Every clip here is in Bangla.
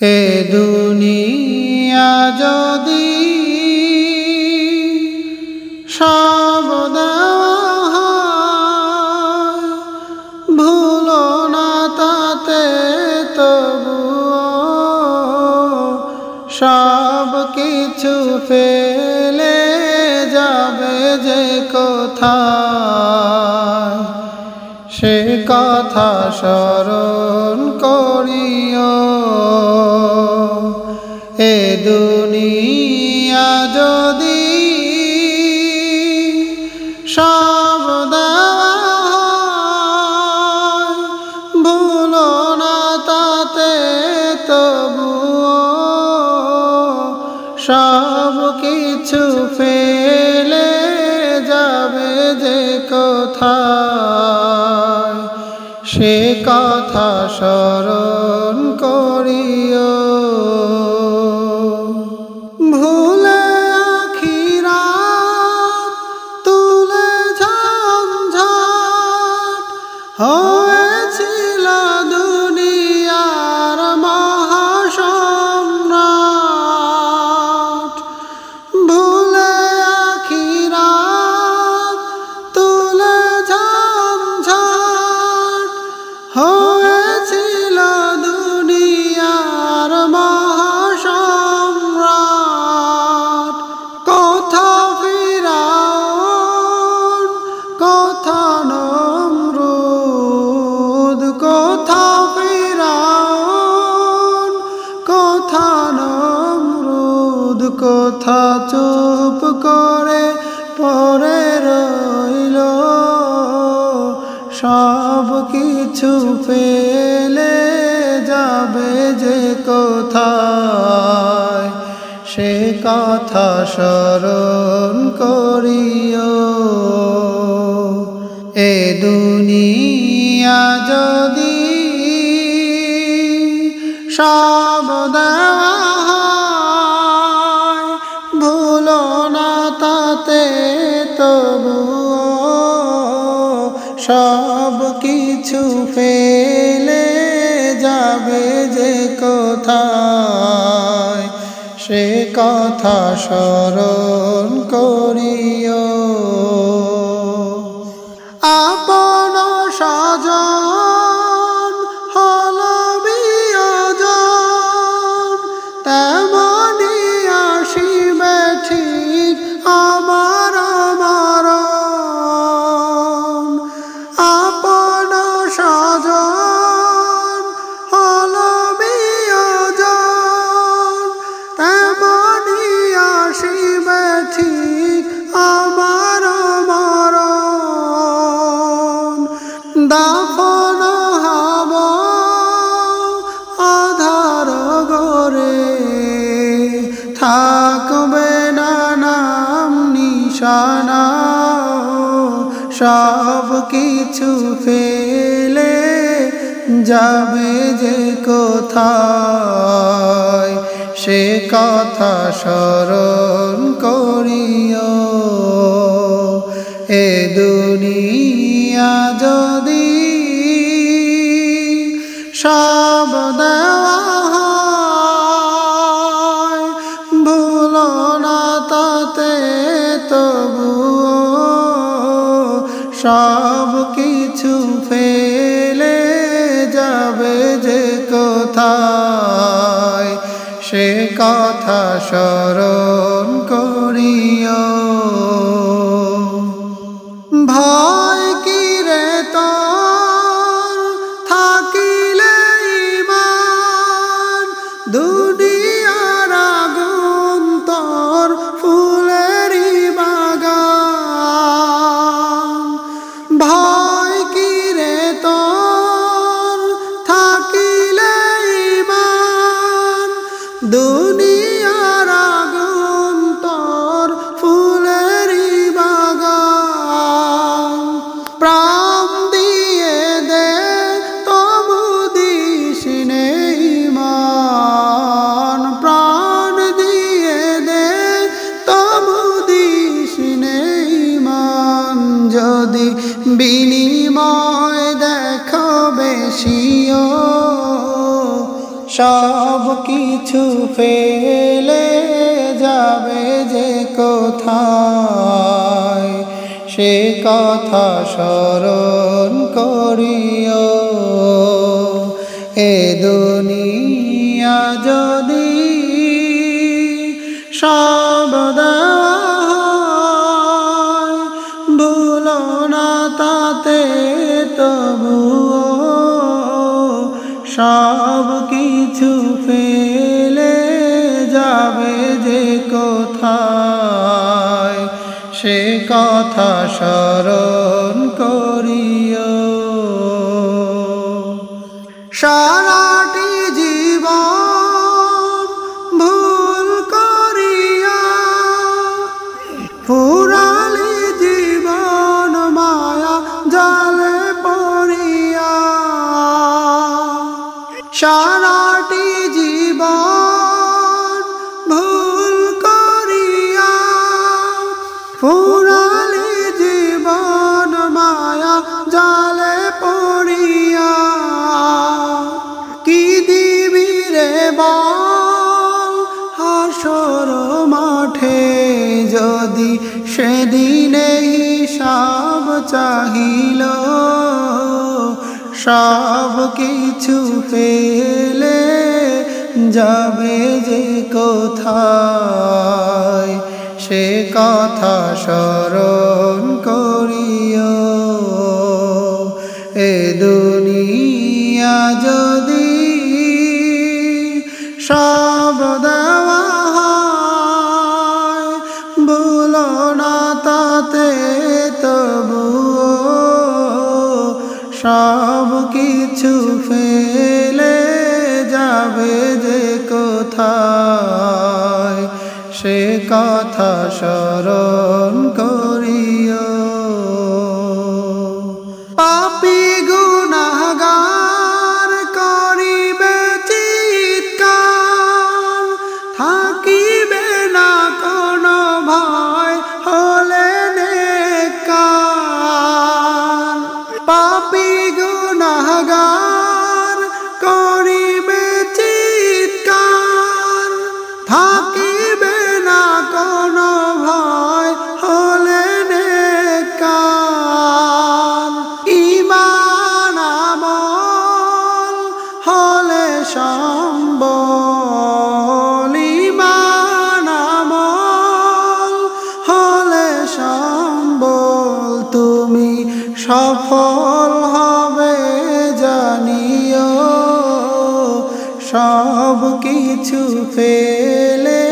এ দুনিয়া যদি সব দেওয়া হয়, ভুলো না তাতে তবুও সব কিছু ফেলে যাবে যে কোথায়, সে কথা স্মরণ করিও। এ দুনিয়া যদি সব দেওয়া হয়, ভুলো না তাতে তবুও সব কিছু ফেলে যাবে যে কোথায়, সে কথা স্মরণ করিও। ভুলে আখিরাত তুলে ঝঞ্ঝাট হয়েছিল দুনিয়ার মহাসম্রাট। ভুলে আখিরাত তুলে ঝঞ্ঝাট হয়েছিল দুনিয়ার মহাসম্রাট। কোথা ফিরাউন, কোথা নমরুদ, কোথা ফিরাউন, কোথা নমরুদ, কোথা চুপ করে পড়ে রইল, সব কিছু ফেলে যাবে যে কোথায়, সে কথা স্মরণ করিও। এ দুনিয়া যদি সব দেওয়া হয়, ভুলো না তাতে তবুও সব কিছু ফেলে যাবে যে কোথায়, সে কথা স্মরণ করিও। আপন স্বজন হলো বিয়োজন, তেমনি আসিবে ঠিক আমার মরণ। আপন স্বজন হলো বিয়োজন, তেমনি আসিবে ঠিক আমার মরণ। দাফন হব আধার ঘরে, থাকবে না নাম নিশানা, সব কিছু ফেলে যাবে যে কোথায়, সে কথা স্মরণ করিও। এ দুনিয়া যদি সব দেওয়া হয়, ভুলো না তাতে তবুও সব কিছু ফেলে যাবে যে কোথায়, সে কথা স্মরণ করিও। ভয় কি রে তোর থাকিলে ঈমান, দুনিয়ার আগুন তোর ফুলেরই বাগান। ভয় কি রে তোর থাকিলে ঈমান, দুনিয়ার আগুন তোর ফুলেরই বাগান। প্রাণ দিয়ে দে তবু দিস নে ঈমান, প্রাণ দিয়ে দে তবু দিস নে ঈমান। যদি বিনিময় দেখো বেশিও, সব সব কিছু ফেলে যাবে যে কোথায়, সে কথা স্মরণ করিও। এ দুনিয়া যদি সব দেওয়া হয়, ভুলো না তাতে তবুও সব কিছু ফেলে যাবে যে কোথায়, সে কথা স্মরণ করিও। সারাটি জীবন ভুল করিয়া ফুরালি জীবন মায়া জালে পড়িয়া, সারাটি জীবন ভুল করিয়া ফুরালি জীবন মায়া জালে পড়িয়া, কি দিবি রে বল হাসর মাঠে যদি সেদিনে হিসাব চাহিল, সব কিছু ফেলে যাবে যে কোথায়, সে কথা স্মরণ করিও। এ দুনিয়া যদি সব দেওয়া হয়, ভুলো না তাতে তবুও সব কিছু ফেলে যাবে যে কোথায়, সে কথা স্মরণ করিও। পাপী গুনাহগার করিবে চিৎকার, থাকিবে না কোনো ভয় হলে নেককার। পাপী গুনাহগার করিবে চিৎকার, থাকিবে না কোনো ভয় হলে নেককার। ঈমান আমল হলে সম্বল, ঈমান আমল হলে সম্বল, তুমি সফল হবে জানিও। সব কিছু ফেলে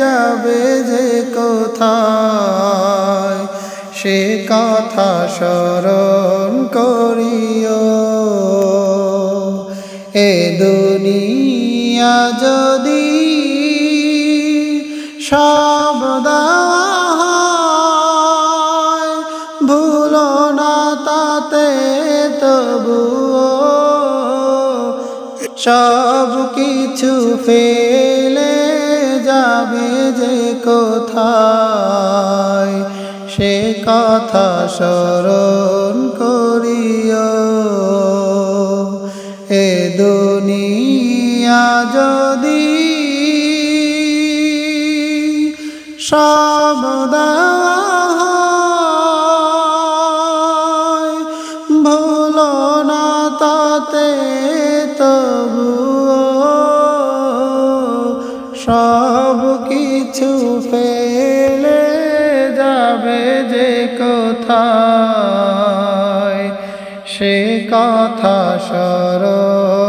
যাবে যে কোথায়, সে কথা স্মরণ করিও। এ দুনিয়া যদি সব দেওয়া হয়, ভুলো না তাতে তবুও সব কিছু ফেলে যাবে যে কোথায়, সে কথা স্মরণ করিও। এ দুনিয়া যদি সব দেওয়া হয়, ভুলো না তাতে তবুও সব কিছু ফেলে যাবে যে কোথায়, সে কথা স্মরণ করিও। এ দুনিয়া যদি সব দেওয়া হয়, ভুলো না তাতে তবুও সব কিছু ফেলে যাবে যে কোথায়, সে কথা স্মরণ করিও। এ দুনিয়া যদি সব দেওয়া হয়, ভুলো না তাতে তবুও সব কিছু ফেলে যাবে যে কোথায়, সে কথা স্মরণ করিও। এ দুনিয়া যদি সব দেওয়া হয়, ভুলো না তাতে তবুও সব কিছু ফেলে যাবে যে কোথায়, সে কথা স্মরণ